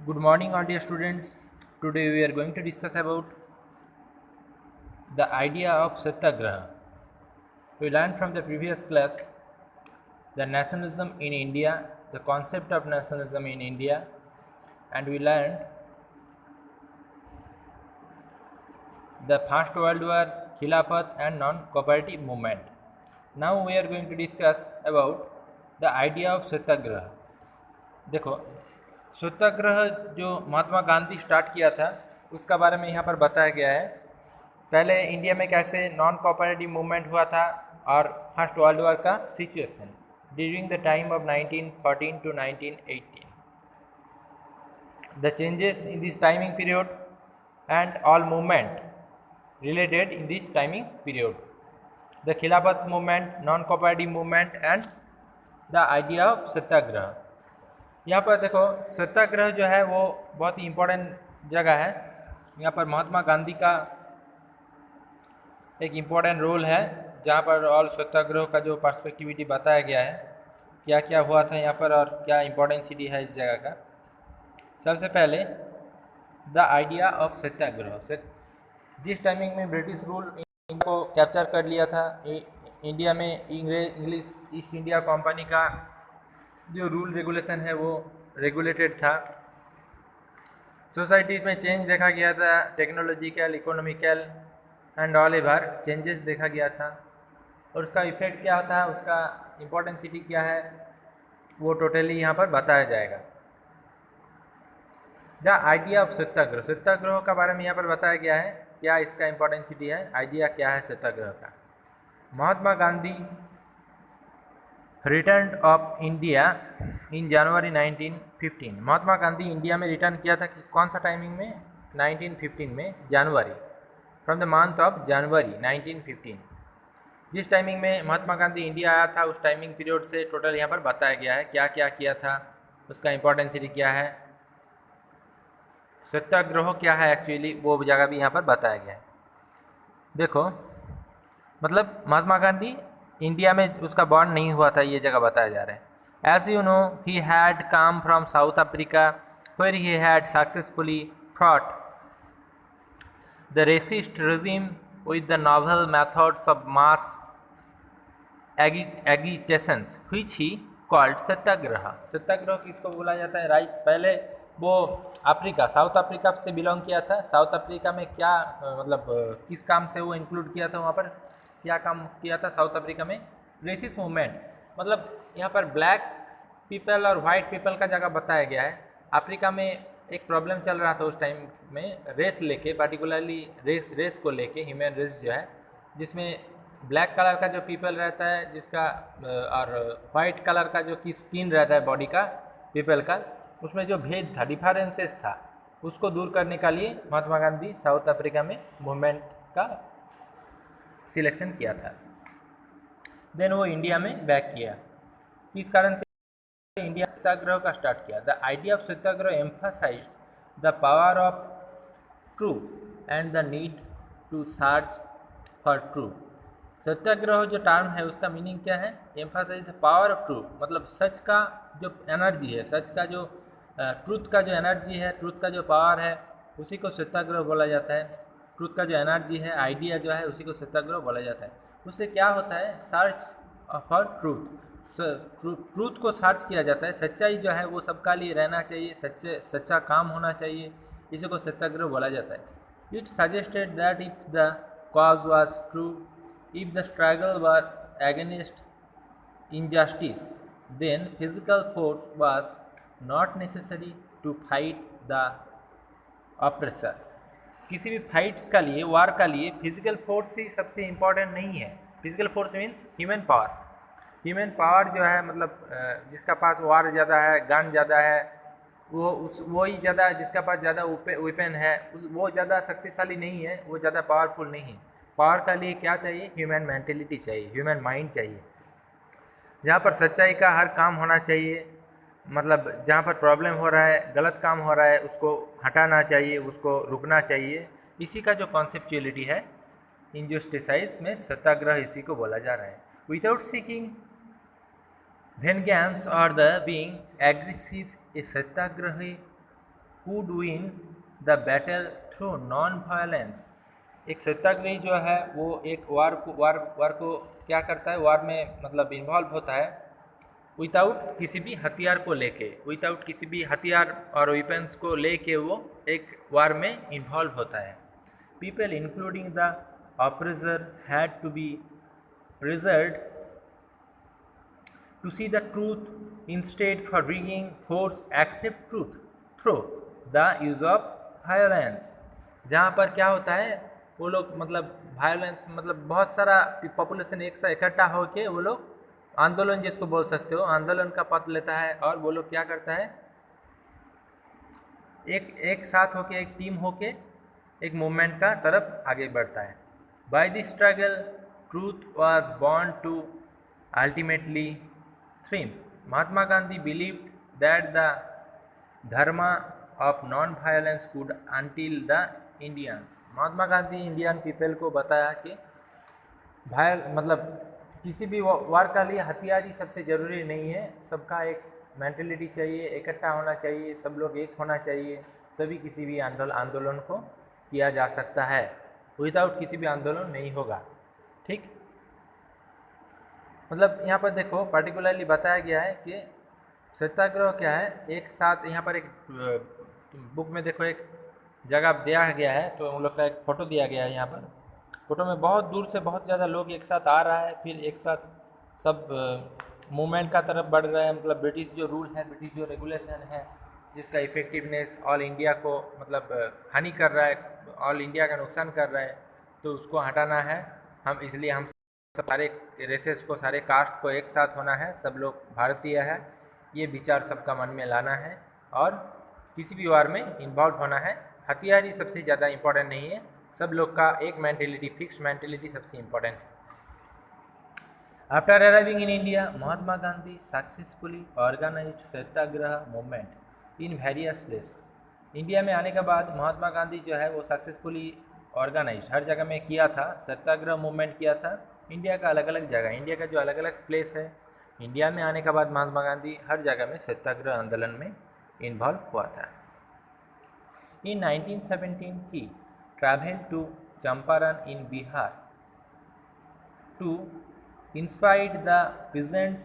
Good morning, all dear students. Today we are going to discuss about the idea of Satyagraha. We learned from the previous class the nationalism in India, the concept of nationalism in India, and we learned the First World War, Khilafat, and non-cooperative movement. Now we are going to discuss about the idea of Satyagraha. देखो, सत्याग्रह जो Mahatma Gandhi start किया था उसका बारे में यहाँ पर बताया गया है। पहले इंडिया में कैसे नॉन कोऑपरेटिव मूवमेंट हुआ था और फर्स्ट वर्ल्ड वॉर का situation during the time of 1914 to 1918, the changes in this timing period and all movement related in this timing period, the Khilafat movement, non cooperative movement and the idea of satyagraha. यहाँ पर देखो, सत्याग्रह जो है वो बहुत ही important जगह है। यहाँ पर महात्मा गांधी का एक इम्पोर्टेंट रोल है, जहाँ पर ऑल सत्याग्रह का जो पर्सपेक्टिविटी बताया गया है, क्या क्या हुआ था यहाँ पर और क्या इम्पोर्टेंसिटी है इस जगह का। सबसे पहले द आइडिया ऑफ सत्याग्रह। जिस टाइमिंग में ब्रिटिश रूल इनको कैप्चर कर लिया था, इंडिया में इंग्लिश ईस्ट इंडिया कंपनी का जो रूल रेगुलेशन है वो रेगुलेटेड था। सोसाइटीज़ में चेंज देखा गया था, technological, economical and all ever changes देखा गया था, और उसका इफेक्ट क्या होता है, उसका इम्पोर्टेंसिटी क्या है, वो टोटली यहाँ पर बताया जाएगा। द आइडिया ऑफ सत्याग्रह, सत्याग्रह का बारे में यहाँ पर बताया गया है, क्या इसका इम्पोर्टेंसिटी है, आइडिया क्या है सत्याग्रह का। Mahatma Gandhi return of India in January 1915। Mahatma Gandhi India में रिटर्न किया था कि कौन सा टाइमिंग में, 1915 में, जनवरी, from the month of January 1915। जिस टाइमिंग में महात्मा गांधी इंडिया आया था उस टाइमिंग पीरियड से टोटल यहाँ पर बताया गया है क्या क्या किया था, उसका इम्पोर्टेंसिटी क्या है, सत्याग्रह क्या है एक्चुअली, वो जगह भी यहाँ पर बताया गया है। देखो, मतलब महात्मा गांधी इंडिया में उसका बॉर्न नहीं हुआ था, ये जगह बताया जा रहा है। As you know, he had come from South Africa where he had successfully fought the racist regime with the novel methods of mass agitations which he called सत्याग्रह। सत्याग्रह किसको बोला जाता है, राइट। पहले वो अफ्रीका, साउथ अफ्रीका से belong किया था। South Africa में क्या मतलब किस काम से वो इंक्लूड किया था, वहाँ पर क्या काम किया था साउथ अफ्रीका में, रेसिस मूवमेंट। मतलब यहाँ पर ब्लैक पीपल और वाइट पीपल का जगह बताया गया है। अफ्रीका में एक प्रॉब्लम चल रहा था उस टाइम में, रेस लेके, पर्टिकुलरली रेस को लेके, ह्यूमन रेस जो है, जिसमें ब्लैक कलर का जो पीपल रहता है जिसका, और वाइट कलर का जो की स्किन रहता है बॉडी का पीपल का, उसमें जो भेद था, डिफरेंसेस था, उसको दूर करने के लिए महात्मा गांधी साउथ अफ्रीका में मूवमेंट का सिलेक्शन किया था। देन वो इंडिया में बैक किया। इस कारण से इंडिया सत्याग्रह का स्टार्ट किया। The idea of satyagraha emphasize the power of truth and the need to search for truth. Satyagraha जो टर्म है उसका मीनिंग क्या है, emphasize the power of truth, मतलब सच का जो एनर्जी है, सच का जो ट्रूथ का जो एनर्जी है, ट्रूथ का जो पावर है, उसी को सत्याग्रह बोला जाता है। ट्रूथ का जो एनर्जी है, आइडिया जो है, उसी को सत्याग्रह बोला जाता है। उससे क्या होता है, सर्च फॉर ट्रूथ, ट्रूथ को सर्च किया जाता है। सच्चाई जो है वो सबका लिए रहना चाहिए, सच्चा काम होना चाहिए, इसी को सत्याग्रह बोला जाता है। It suggested that if the cause was true, if the struggle were against injustice, then physical force was not necessary to fight the oppressor। किसी भी फाइट्स का लिए, वार का लिए फिजिकल फोर्स ही सबसे इम्पॉर्टेंट नहीं है। Physical force means human power. Human power जो है, मतलब जिसका पास वार ज़्यादा है, गन ज़्यादा है, वही ज़्यादा, जिसका पास ज़्यादा वेपन है, वो ज़्यादा शक्तिशाली नहीं है, वो ज़्यादा पावरफुल नहीं है। पावर का लिए क्या चाहिए, ह्यूमन मेंटेलिटी चाहिए, ह्यूमन माइंड चाहिए, जहाँ पर सच्चाई का हर काम होना चाहिए। मतलब जहाँ पर प्रॉब्लम हो रहा है, गलत काम हो रहा है, उसको हटाना चाहिए, उसको रुकना चाहिए। इसी का जो कॉन्सेप्चुअलिटी है इंजस्टिसाइज में, सत्याग्रह इसी को बोला जा रहा है। Without seeking vengeance or the being aggressive, a satyagrahi could win the battle through non-violence। एक सत्याग्रही जो है वो एक वार को क्या करता है, वार में मतलब इन्वॉल्व होता है विदाउट किसी भी हथियार को लेके, विदाउट किसी भी हथियार और वेपन्स को लेके वो एक वार में इन्वॉल्व होता है। People including the oppressor had to be preserved to see the truth instead for bringing force accept truth through the use of violence। जहाँ पर क्या होता है वो लोग मतलब वायलेंस मतलब बहुत सारा पॉपुलेशन एक साथ इकट्ठा होके वो लोग आंदोलन जिसको बोल सकते हो आंदोलन का पथ लेता है और वो लोग क्या करता है एक साथ होके एक टीम होके एक मूवमेंट का तरफ आगे बढ़ता है। By this struggle truth was born to ultimately triumph। Mahatma Gandhi believed that the dharma of non-violence could until the Indians। Mahatma Gandhi Indian people को बताया कि मतलब किसी भी वार का लिए हथियार ही सबसे ज़रूरी नहीं है, सबका एक मेंटलिटी चाहिए, इकट्ठा होना चाहिए, सब लोग एक होना चाहिए, तभी किसी भी आंदोलन को किया जा सकता है। विदाउट किसी भी आंदोलन नहीं होगा। ठीक, मतलब यहाँ पर देखो पर्टिकुलरली बताया गया है कि सत्याग्रह क्या है। एक साथ यहाँ पर एक बुक में देखो एक जगह दिया गया है, तो उन लोग का एक फ़ोटो दिया गया है। यहाँ पर फ़ोटो में बहुत दूर से बहुत ज़्यादा लोग एक साथ आ रहा है, फिर एक साथ सब मूवमेंट का तरफ बढ़ रहा है। मतलब ब्रिटिश जो रूल है, ब्रिटिश जो रेगुलेशन है, जिसका इफ़ेक्टिवनेस ऑल इंडिया को मतलब हानि कर रहा है, ऑल इंडिया का नुकसान कर रहा है, तो उसको हटाना है। इसलिए हम सारे रेसेस को, सारे कास्ट को एक साथ होना है, सब लोग भारतीय है, ये विचार सबका मन में लाना है और किसी भी वार में इन्वॉल्व होना है। हथियार ही सबसे ज़्यादा इम्पोर्टेंट नहीं है, सब लोग का एक मेंटेलिटी, फिक्स मेंटेलिटी सबसे इम्पोर्टेंट है। After arriving in India, Mahatma Gandhi successfully organised Satyagraha movement in various place. India में आने के बाद महात्मा गांधी जो है वो सक्सेसफुली ऑर्गेनाइज हर जगह में किया था, सत्याग्रह मूवमेंट किया था इंडिया का अलग अलग जगह, इंडिया का जो अलग अलग प्लेस है। इंडिया में आने के बाद महात्मा गांधी हर जगह में सत्याग्रह आंदोलन में इन्वॉल्व हुआ था। In 1917 he travel to Champaran in Bihar to inspire the peasants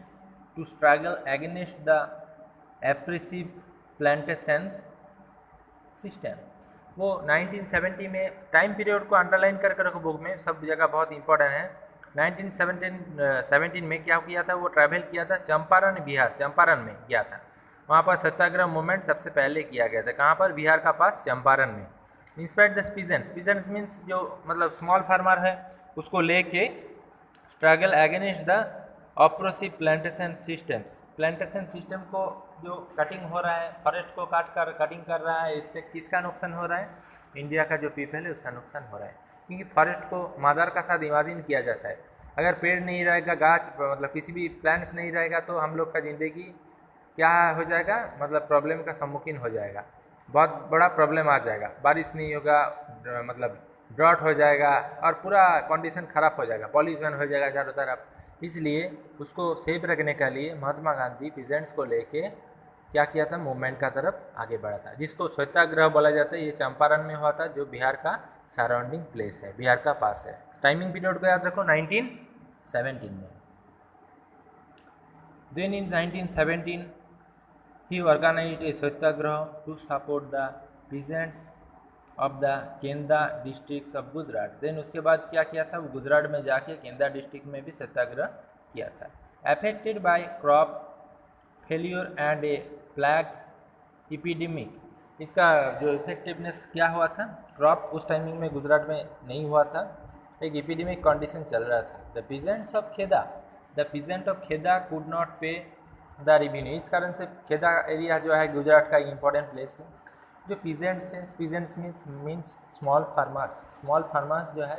to struggle against the oppressive plantations system. वो 1970 में टाइम पीरियड को अंडरलाइन करके रखो बुक में, सब जगह बहुत इंपॉर्टेंट है। 1917 में क्या किया था, वो ट्रैवल किया था चंपारण, बिहार, चंपारण में गया था। वहाँ पर सत्याग्रह मूवमेंट सबसे पहले किया गया था। कहाँ पर? बिहार का पास चंपारण में। Inspired the peasants, peasants means जो मतलब स्मॉल फार्मर है, उसको लेके struggle against the oppressive plantation systems. Plantation system को जो कटिंग हो रहा है, फॉरेस्ट को काट कर कटिंग कर रहा है, इससे किसका नुकसान हो रहा है? इंडिया का जो पीपल है उसका नुकसान हो रहा है, क्योंकि फॉरेस्ट को मादर का साथ इमेजिन किया जाता है। अगर पेड़ नहीं रहेगा, गाछ मतलब किसी भी प्लांट्स नहीं रहेगा, तो हम लोग का ज़िंदगी क्या हो जाएगा, मतलब प्रॉब्लम का सम्मुखीन हो जाएगा, बहुत बड़ा प्रॉब्लम आ जाएगा। बारिश नहीं होगा, मतलब ड्रॉट हो जाएगा और पूरा कंडीशन ख़राब हो जाएगा, पॉल्यूशन हो जाएगा चारों तरफ। इसलिए उसको सेफ रखने के लिए महात्मा गांधी पीजेंट्स को लेके क्या किया था, मूवमेंट का तरफ आगे बढ़ा था, जिसको सत्याग्रह बोला जाता है। ये चंपारण में हुआ था, जो बिहार का सराउंडिंग प्लेस है, बिहार का पास है। टाइमिंग पीरियड को याद रखो, 1917 में। Then in 1917 he organized a satyagraha to support the peasants of the Kheda district of Gujarat. Then उसके बाद क्या किया था, वो गुजरात में जाके केंदा डिस्ट्रिक्ट में भी सत्याग्रह किया था। Affected by crop failure and a plague epidemic, इसका जो इफेक्टिवनेस क्या हुआ था, क्रॉप उस टाइमिंग में गुजरात में नहीं हुआ था, एक इपीडेमिक कंडीशन चल रहा था। The peasants of Kheda, the peasant of Kheda could not pay the revenue. इस कारण से खेदा एरिया जो है गुजरात का इंपॉर्टेंट प्लेस है। जो पीजेंट्स है, पीजेंट्स मीन्स स्मॉल फार्मर्स जो है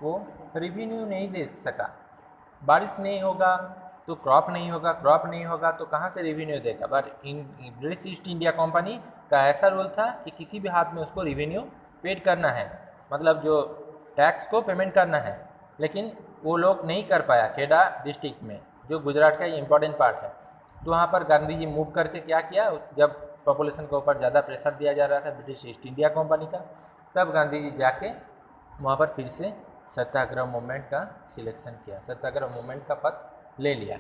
वो रेवेन्यू नहीं दे सका। बारिश नहीं होगा तो क्रॉप नहीं होगा, क्रॉप नहीं होगा तो कहाँ से रेवेन्यू देगा। But British east India company का ऐसा रूल था कि किसी भी हाथ में उसको रेवेन्यू पेड करना है, मतलब जो टैक्स को पेमेंट करना है, लेकिन वो लोग नहीं कर पाया खेड़ा डिस्ट्रिक्ट में, जो गुजरात का इंपॉर्टेंट पार्ट है। तो वहाँ पर गांधी जी मूव करके क्या किया, जब पॉपुलेशन के ऊपर ज़्यादा प्रेशर दिया जा रहा था ब्रिटिश ईस्ट इंडिया कंपनी का, तब गांधी जी जाके वहाँ पर फिर से सत्याग्रह मूवमेंट का सिलेक्शन किया, सत्याग्रह मूवमेंट का पथ ले लिया।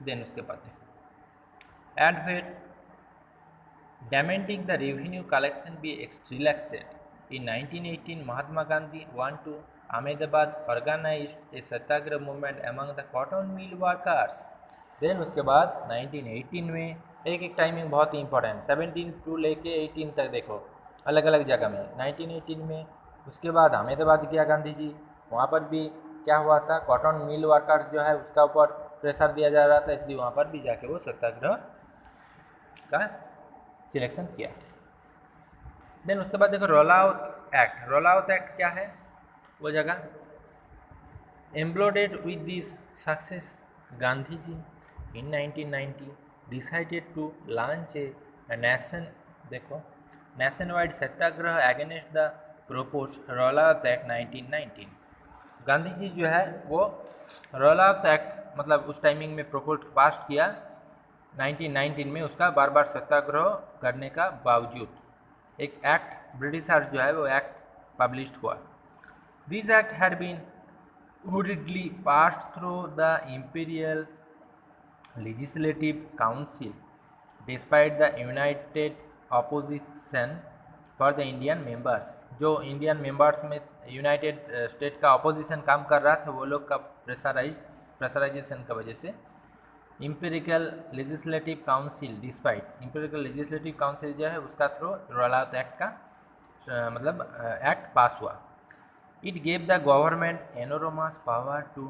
देन उसके बाद एंड फिर demanding the revenue collection be relaxed. In 1918, Mahatma Gandhi went to Ahmedabad, organized a satyagrah movement among the cotton mill workers. Then उसके बाद 1918 में एक टाइमिंग बहुत ही इंपॉर्टेंट, 17 टू लेके 18 तक देखो अलग अलग जगह में। 1918 में उसके बाद अहमदाबाद गया गांधी जी, वहाँ पर भी क्या हुआ था, कॉटन मिल वर्कर्स जो है उसका ऊपर प्रेशर दिया जा रहा था, इसलिए वहाँ पर भी जाके वो सत्याग्रह का सिलेक्शन किया। देन उसके बाद देखो रोलाउत एक्ट। रोलाउत एक्ट क्या है, वो जगह emboldened with this success Gandhi ji in 1990 decided to launch a nationwide satyagraha against the propose Rowlatt act 1919। Gandhi ji जो है वो रोलाउत एक्ट मतलब उस टाइमिंग में प्रोपोज पास किया 1919 में, उसका बार बार सत्याग्रह करने का बावजूद एक एक्ट ब्रिटिशर जो है वो एक्ट पब्लिश्ड हुआ। This act had been hurriedly passed through the Imperial Legislative Council despite the united opposition for the Indian members। जो इंडियन मेंबर्स में यूनाइटेड स्टेट का अपोजिशन काम कर रहा था, वो लोग का प्रेशराइजेशन की वजह से empirical legislative council despite empirical legislative council जो है उसका थ्रू रोलाउत एक्ट का मतलब एक्ट पास हुआ। It gave the government enormous power to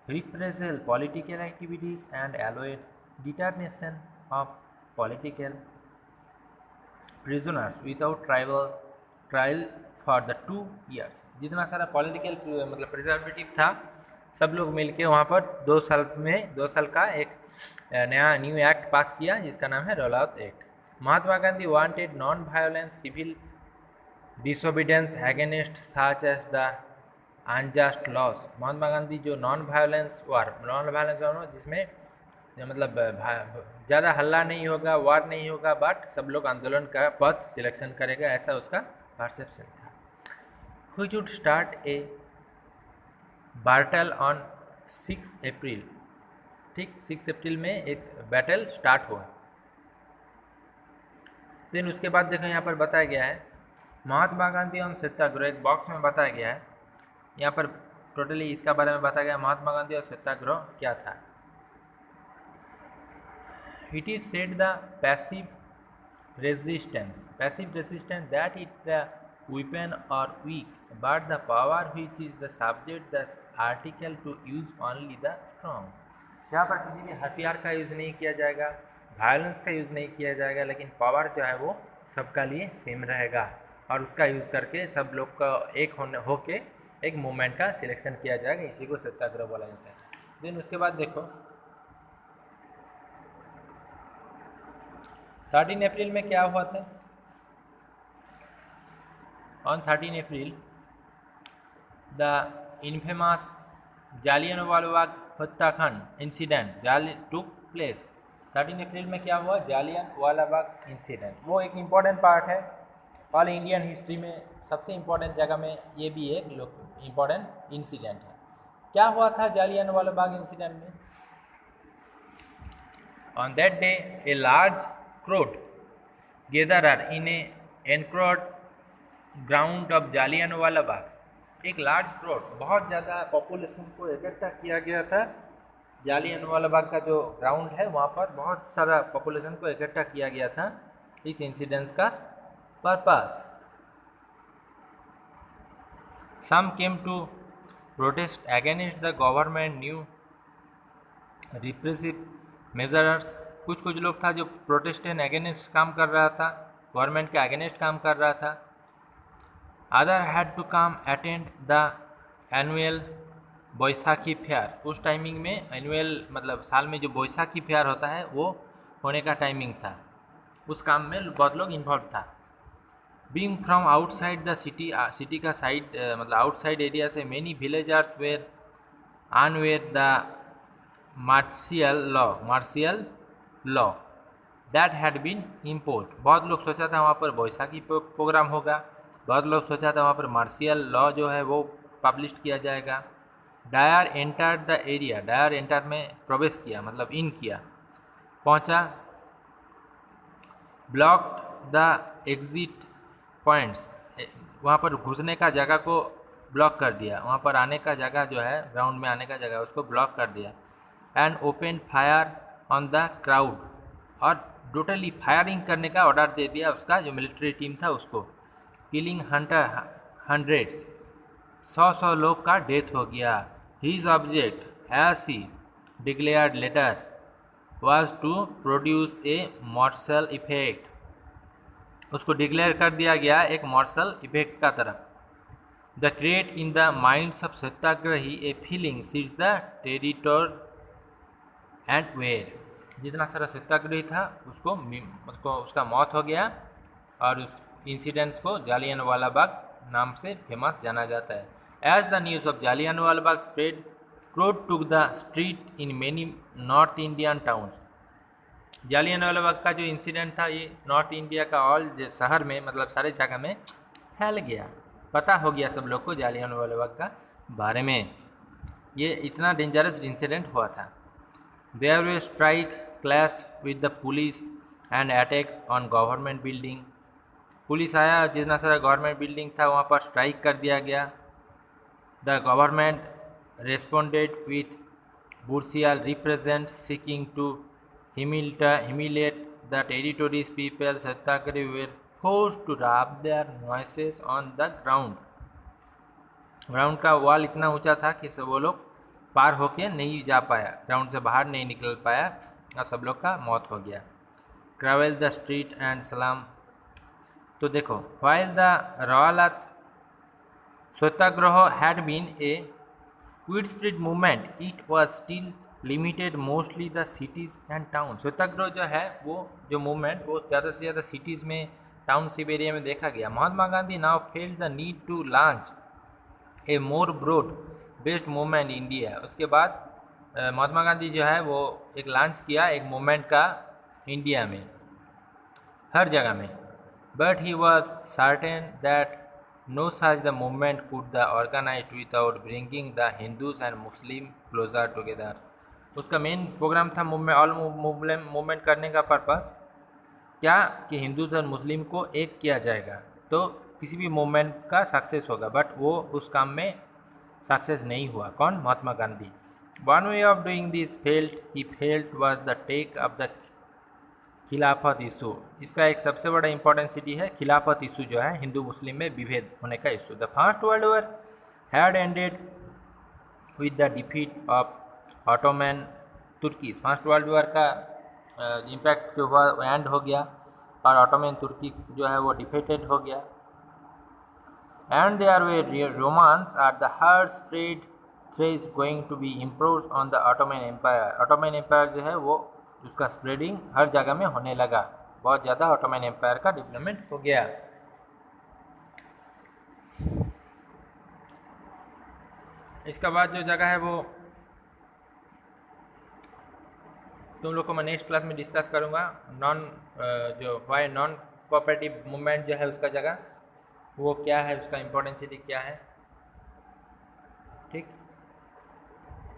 reprisal political activities and allowed determination of political prisoners without trial for the 2 years। जितना सारा political मतलब preservative था सब लोग मिलके वहाँ पर 2 साल का एक नया न्यू एक्ट पास किया जिसका नाम है Rowlatt act. Mahatma Gandhi wanted non violence civil disobedience against such as the unjust laws. Mahatma Gandhi जो नॉन वायलेंस वार जिसमें मतलब ज़्यादा हल्ला नहीं होगा, वार नहीं होगा, बट सब लोग आंदोलन का पथ सिलेक्शन करेगा, ऐसा उसका परसेप्शन था। Which would start a battle on 6 अप्रैल। ठीक, 6 अप्रैल में एक बैटल स्टार्ट हुआ। देन उसके बाद देखो यहाँ पर बताया गया है महात्मा गांधी ऑन सत्याग्रह, एक बॉक्स में बताया गया है यहाँ पर टोटली इसका बारे में बताया गया महात्मा गांधी और सत्याग्रह क्या था। It is said the passive resistance that it the weapon or weak but the power which is the subject the article to use only the strong। यहाँ पर किसी भी हथियार का यूज़ नहीं किया जाएगा, वायलेंस का यूज़ नहीं किया जाएगा, लेकिन पावर जो है वो सबका लिए सेम रहेगा और उसका यूज़ करके सब लोग का एक होके एक मूवमेंट का सिलेक्शन किया जाएगा, इसी को सत्याग्रह बोला जाता है। देन उसके बाद देखो 13 अप्रैल में क्या हुआ था। On 13 April, the infamous Jallianwala Bagh हत्याकांड इंसिडेंट took place। 13 अप्रैल में क्या हुआ, जालियनवाला बाग इंसिडेंट, वो एक इम्पॉर्टेंट पार्ट है ऑल इंडियन हिस्ट्री में, सबसे इम्पॉर्टेंट जगह में ये भी एक इम्पॉर्टेंट इंसिडेंट है। क्या हुआ था जालियनवाला बाग इंसिडेंट में। On that day, a large crowd gathered in a enclosed ground of Jallianwala Bagh. एक लार्ज क्राउड, बहुत ज़्यादा पॉपुलेशन को इकट्ठा किया गया था। जालियनवाला बाग का जो ग्राउंड है वहाँ पर बहुत सारा पॉपुलेशन को इकट्ठा किया गया था इस इंसिडेंस का purpose. Some came to protest against the government new repressive measures. कुछ लोग था जो प्रोटेस्टेंट अगेंस्ट काम कर रहा था, गवर्नमेंट के अगेंस्ट काम कर रहा था। Other had to come attend the annual Baisakhi fair. उस टाइमिंग में एनुअल मतलब साल में जो बैसाखी फेयर होता है वो होने का टाइमिंग था, उस काम में बहुत लोग इन्वॉल्व था। Being from outside the city का साइड मतलब आउटसाइड एरिया से many villagers were unaware the martial law that had been imposed. बहुत लोग सोचा था वहाँ पर बैसाखी प्रोग्राम होगा, बहुत लोग सोचा था वहाँ पर मार्शियल लॉ जो है वो पब्लिश किया जाएगा। Dyer enter the area, Dyer enter में प्रवेश किया मतलब इन किया, पहुँचा। ब्लॉक्ड द एग्जिट पॉइंट्स, वहाँ पर घुसने का जगह को ब्लॉक कर दिया, वहाँ पर आने का जगह जो है ग्राउंड में आने का जगह उसको ब्लॉक कर दिया। And open fire on the crowd, और टोटली फायरिंग करने का ऑर्डर दे दिया उसका जो मिलिट्री टीम था उसको। किलिंग हंड्रेड्स, 100 लोग का डेथ हो गया। His object as he declared later was to produce a martial effect, उसको डिक्लेयर कर दिया गया एक मार्शल इफेक्ट का तरफ। The create in the minds of satyagrahi a feeling seize the terror and where, जितना सारा सत्याग्रही था उसको उसका मौत हो गया, और उस इंसिडेंट्स को जालियनवाला बाग नाम से फेमस जाना जाता है। As the news of Jallianwala Bagh spread, crowd took the street in many north Indian towns. Jallianwala Bagh का जो इंसिडेंट था ये नॉर्थ इंडिया का ऑल शहर में मतलब सारे जगह में फैल गया, पता हो गया सब लोग को जालियनवाला बाग का बारे में, ये इतना डेंजरस इंसिडेंट हुआ था। Their way strike clash with the police and attack on government building, police आया, जितना सारा गवर्नमेंट बिल्डिंग था वहाँ पर स्ट्राइक कर दिया गया। The government responded with brutal represent seeking to humiliate the territory's people. Satyagrahi were forced to wrap their noises on the ground. Ground का वॉल इतना ऊंचा था कि सब वो लोग पार होके नहीं जा पाया, ग्राउंड से बाहर नहीं निकल पाया और सब लोग का मौत हो गया। ट्रैवल द स्ट्रीट एंड सलाम, तो देखो while the Rawat Satyagraha had been a widespread movement, it was still limited mostly the cities and town. Satyagraha जो है वो जो मूवमेंट वो ज़्यादा से ज़्यादा सिटीज़ में टाउनशिप एरिया में देखा गया। Mahatma Gandhi now felt the need to launch a more broad based movement India. उसके बाद महात्मा गांधी जो है वो एक लॉन्च किया एक मूवमेंट का इंडिया में हर जगह में, but he was certain that no such the movement could the organise without bringing the Hindus and Muslim closer together. उसका मेन प्रोग्राम था मूवमेंट करने का पर्पस क्या कि हिंदूज और मुस्लिम को एक किया जाएगा तो किसी भी मूवमेंट का सक्सेस होगा, बट वो उस काम में सक्सेस नहीं हुआ। कौन? Mahatma Gandhi. One way of doing this he felt was the take of the Khilafat issue. इसका एक सबसे बड़ा इंपॉर्टेंट सिटी है खिलाफत इशू जो है हिंदू मुस्लिम में विभेद होने का issue. The first world war had ended with the defeat of Ottoman Turkey. First world war का इम्पैक्ट जो हुआ वो एंड हो गया और ऑटोमैन तुर्की जो है वो डिफीटेड हो गया। And there were rumours are the heard spread threats going to be improve on the Ottoman empire. Ottoman empire जो है वो उसका स्प्रेडिंग हर जगह में होने लगा, बहुत ज़्यादा ऑटोमैन एम्पायर का डेवलपमेंट हो गया। इसका बाद जो जगह है वो तुम लोग को मैं नेक्स्ट क्लास में डिस्कस करूँगा। नॉन कोऑपरेटिव मूवमेंट जो है उसका जगह वो क्या है, उसका इम्पोर्टेंसिटी क्या है, ठीक।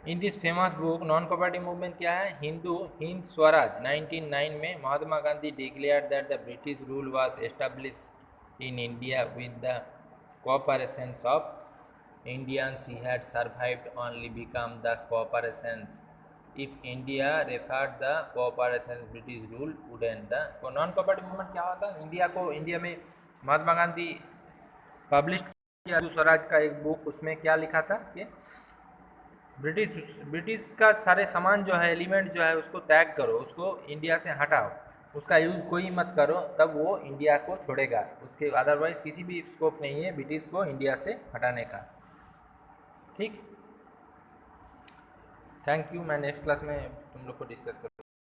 In this famous book non cooperative movement क्या है, हिंद स्वराज 1909 में Mahatma Gandhi declared that the British rule was established in India with the cooperation of Indians. He had survived only become the cooperations. If India referred the cooperation British rule wouldn't the non cooperative movement क्या होता है India में Mahatma Gandhi publish किया स्वराज का एक book, उसमें क्या लिखा था कि ब्रिटिश का सारे सामान जो है एलिमेंट जो है उसको त्याग करो, उसको इंडिया से हटाओ, उसका यूज़ कोई मत करो, तब वो इंडिया को छोड़ेगा। उसके अदरवाइज किसी भी स्कोप नहीं है ब्रिटिश को इंडिया से हटाने का, ठीक। Thank you. मैं नेक्स्ट क्लास में तुम लोग को डिस्कस करूँ।